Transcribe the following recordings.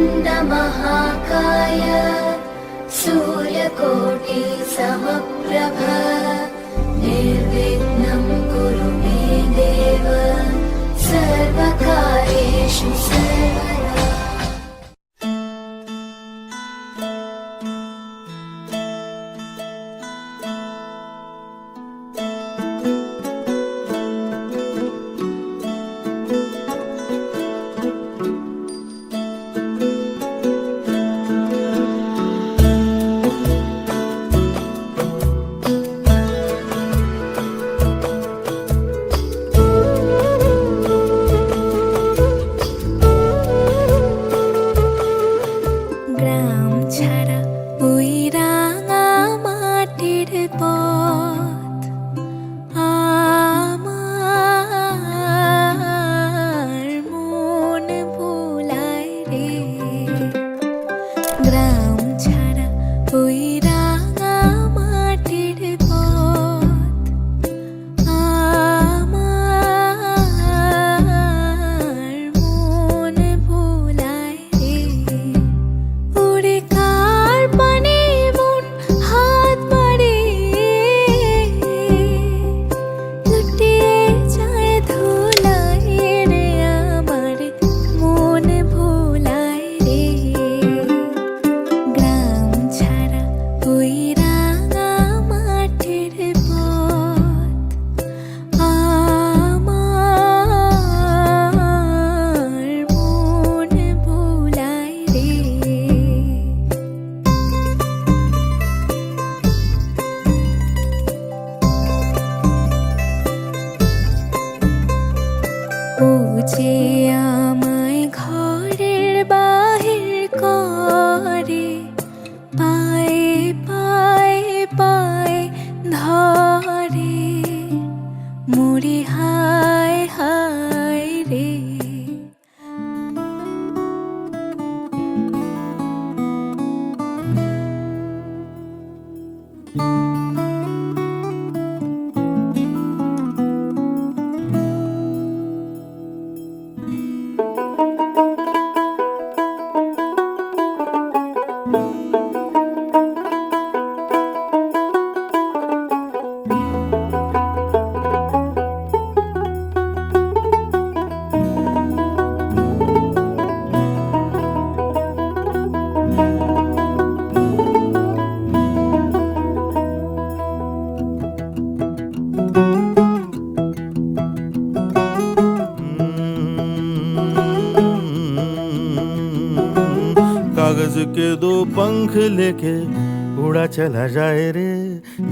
वक्रतुण्डमहाकाय सूर्यकोटि समप्रभ निर्विघ्नं कुरु मे देव सर्वकार्येषु सर्वदा। कागज के दो पंख लेके उड़ा चला जाए रे,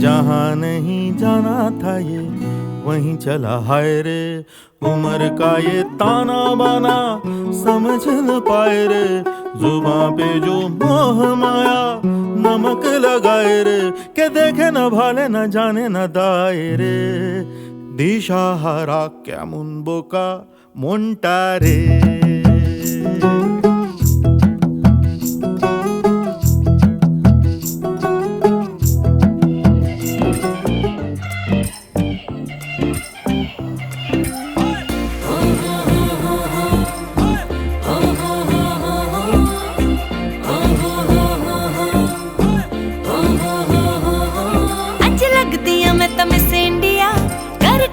जहाँ नहीं जाना था ये वहीं चला हाय रे। उम्र का ये ताना बाना समझ न पाए रे, जुबां पे जो मोह माया नमक लगाए रे। के देखे न भाले न जाने न दाए रे, दिशाहारा केमन बोका मोंटा रे।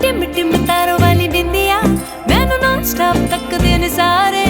टिम टिम तारों वाली बिंदिया मैनू नॉन स्टॉप तक दिन सारे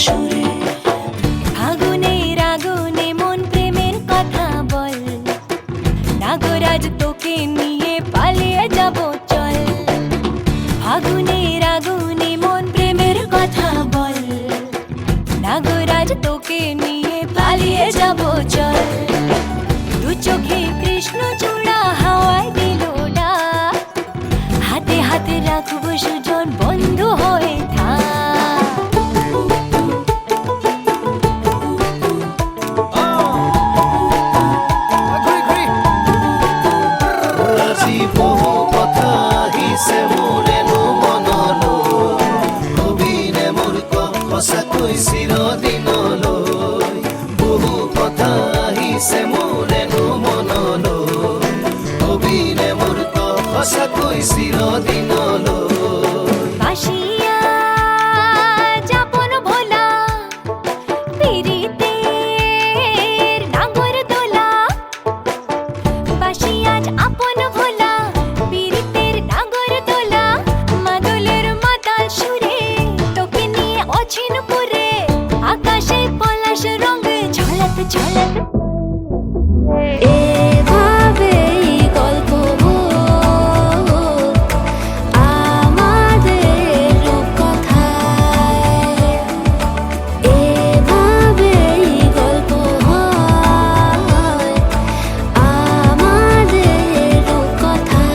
সুরে। ফাগুনের আগুনে মন প্রেমের কথা বল, নাগরাজ তোকে নিয়ে পালিয়ে যাব চল। ফাগুনের আগুনে মন প্রেমের কথা বল, নাগরাজ তোকে নিয়ে পালিয়ে যাব চল। দু চোখে কৃষ্ণ চূড়া হাওয়ায় দিল ডাক, হাতে হাতে রাখবো সুজন বন্ধু হয়ে থাক। আজি বহু কথা আহিছে মোৰেনো মনলৈ, কবিনে মোৰ সঁচাকৈ চিৰদিনলৈ। বহু কথা আহিছে মোৰেনো মনলৈ, কবিনে মোৰ সঁচাকৈ চিৰদিনলৈ। বাসিয়া যাপন ভোলা, পিরিতের নাগর দোলা। বাসিয়া আপন ভোলা, পিরিতের নাগর দোলা। মাদলের মাতাল সুরে তোকে নিয়ে অছিন পুরে, আকাশে পলাশ রঙ ঝলক ঝলক। এভাবেই গল্প আমাদের রূপকথায়, এভাবেই গল্প হয় আমাদের রূপকথায়।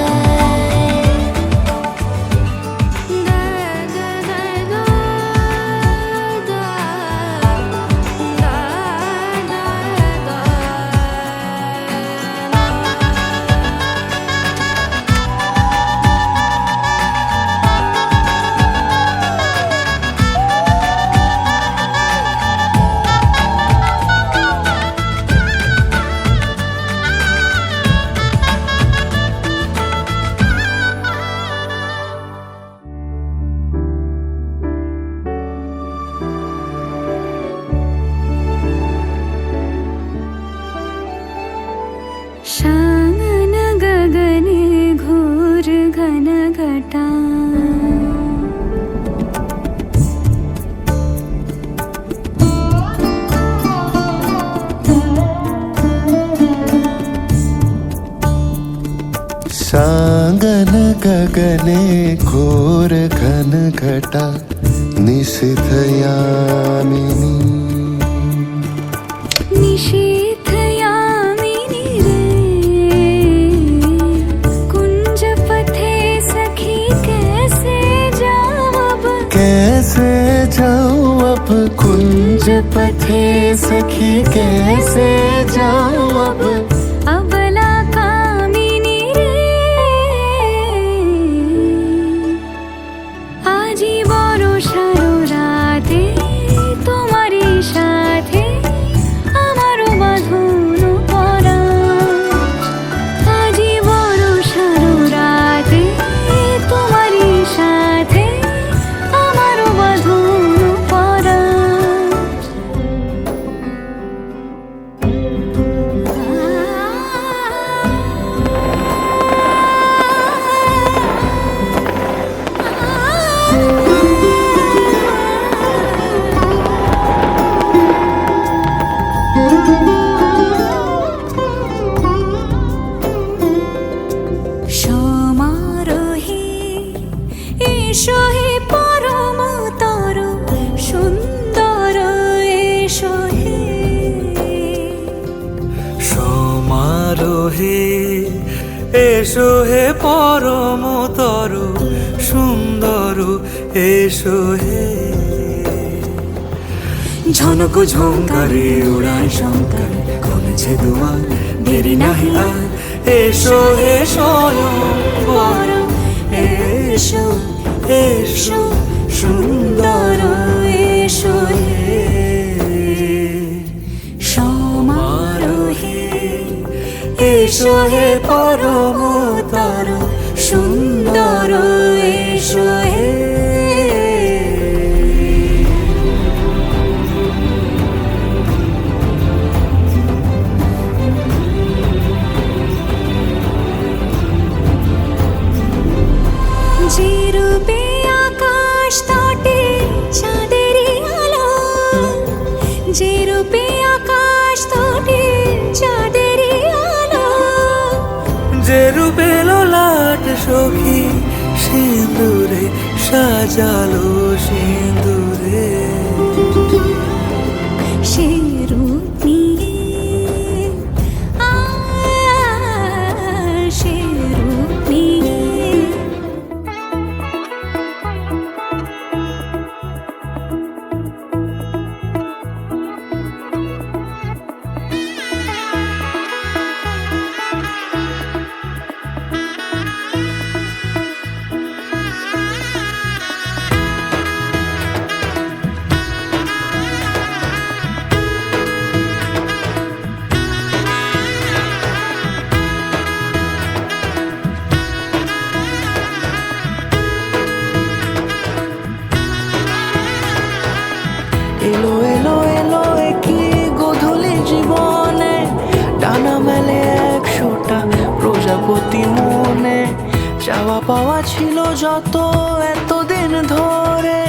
শানন গগনে ঘোর ঘন ঘটা, सागन गगने घोर घन घटा, निशिथ यामिनी। निशीथ यामिनी रे, कुंज पथे सखी कैसे जाऊं अब। कैसे जाऊं अब कुंज पथे सखी, कैसे जाऊं अब। अबला कामिनी रे, আজি বড় সারো রাতে তোমারই সাথে আমারও বাঁধন পরা। আজি বড় সারো রাতে তোমারই সাথে আমারও বাঁধন পরা। সমারোহে এসো হে পরম তর সুন্দর, এসো হে। সমারোহে এসো হে পরমতর সুন্দর, এসো হে। ঝনক ঝঙ্কারে উড়ায় শঙ্কার, খুলেছে দুয়ার দেরি নাহি আর। এসো হে স্বয়ংবর, এসো এসো সুন্দর, এসো হে। সমারোহে এসো হে পরমতর সুন্দর, এসো হে। যে রূপে আকাশ তটে চাঁদেরই আলো সাজালো সিঁদুরে সে রূপ নিয়ে সে রূপ নিয়ে এলো এলো এলো কি গোধূলি জীবনে ডানা মেলে 100টা প্রজাপতি মনে চাওয়া পাওয়া ছিল যত এতদিন ধরে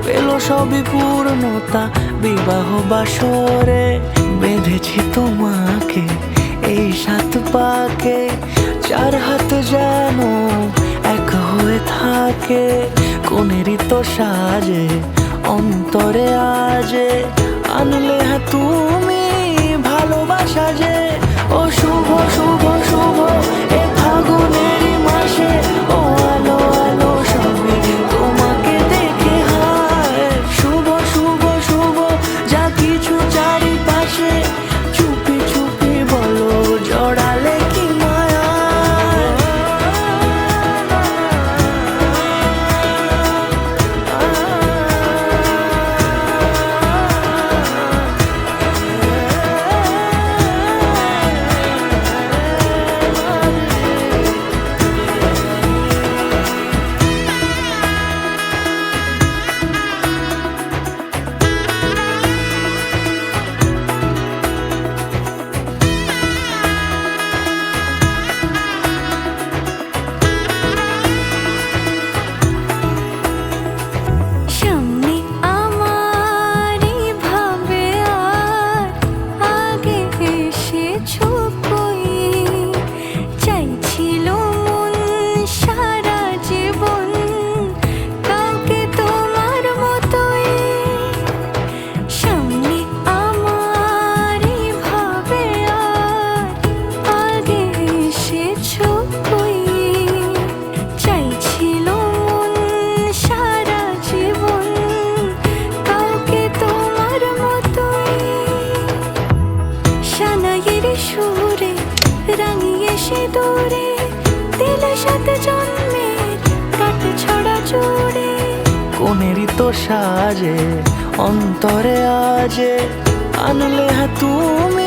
পেল সবই পূর্ণতা বিবাহ বাসরে বেঁধেছি তোমাকে এই 7 পাকে 4 হাত যেন এক হয়ে থাকে কোনেরই তো সাজে অন্তরে আজে আনলে হ্যাঁ তুমি ভালোবাসা যে ও শুভ শুভ শুভ এ ফাগুনেরই মাসে ও আলো আলো সবে তোমাকে দেখে হায় শুভ শুভ শুভ যা কিছু চারিপাশে চুপি চুপি বলো জড়ালে কি মায়া সামনে আমারই ভাবে আর আগে এসেছো কই চাইছিল মন সারা জীবন কাউকে তোমার মতোই সামনে আমারই ভাবে আর আগে এসেছো কই চাইছিল মন সারা জীবন কাউকে তোমার মতোই সানাইয়ের সুরে রাঙিয়ে সে দূরে দিলে 7 জন্মের কাট ছড়া জোড়ে কোনেরই তো সাজে অন্তরে আজে আনলে হ্যাঁ তুমি